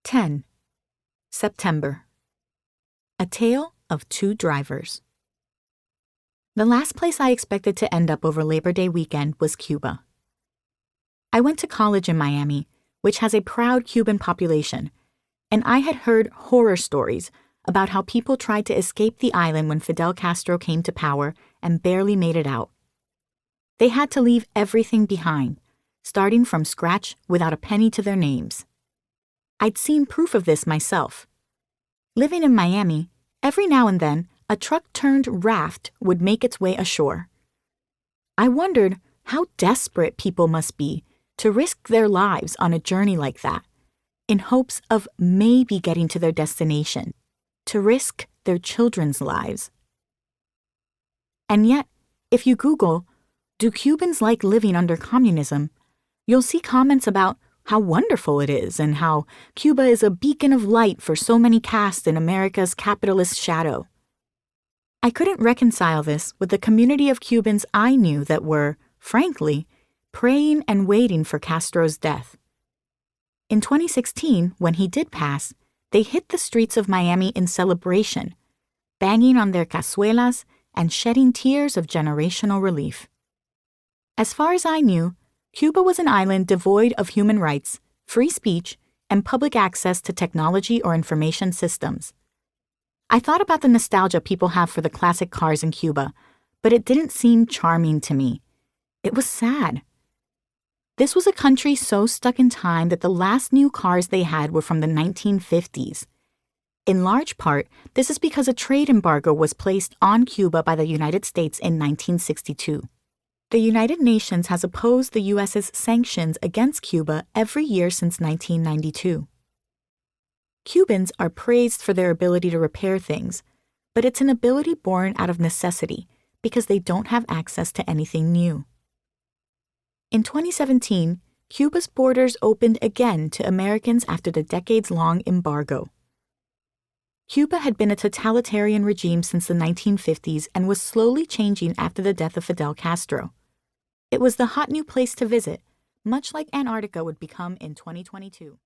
10. September. A Tale of Two Drivers. The last place I expected to end up over Labor Day weekend was Cuba. I went to college in Miami, which has a proud Cuban population, and I had heard horror stories about how people tried to escape the island when Fidel Castro came to power and barely made it out. They had to leave everything behind, starting from scratch without a penny to their names. I'd seen proof of this myself. Living in Miami, every now and then, a truck-turned raft would make its way ashore. I wondered how desperate people must be to risk their lives on a journey like that, in hopes of maybe getting to their destination, to risk their children's lives. And yet, if you Google, "Do Cubans like living under communism?" you'll see comments about how wonderful it is and how Cuba is a beacon of light for so many cast in America's capitalist shadow. I couldn't reconcile this with the community of Cubans I knew that were, frankly, praying and waiting for Castro's death. In 2016, when he did pass, they hit the streets of Miami in celebration, banging on their cazuelas and shedding tears of generational relief. As far as I knew, Cuba was an island devoid of human rights, free speech, and public access to technology or information systems. I thought about the nostalgia people have for the classic cars in Cuba, but it didn't seem charming to me. It was sad. This was a country so stuck in time that the last new cars they had were from the 1950s. In large part, this is because a trade embargo was placed on Cuba by the United States in 1962. The United Nations has opposed the U.S.'s sanctions against Cuba every year since 1992. Cubans are praised for their ability to repair things, but it's an ability born out of necessity because they don't have access to anything new. In 2017, Cuba's borders opened again to Americans after the decades-long embargo. Cuba had been a totalitarian regime since the 1950s and was slowly changing after the death of Fidel Castro. It was the hot new place to visit, much like Antarctica would become in 2022.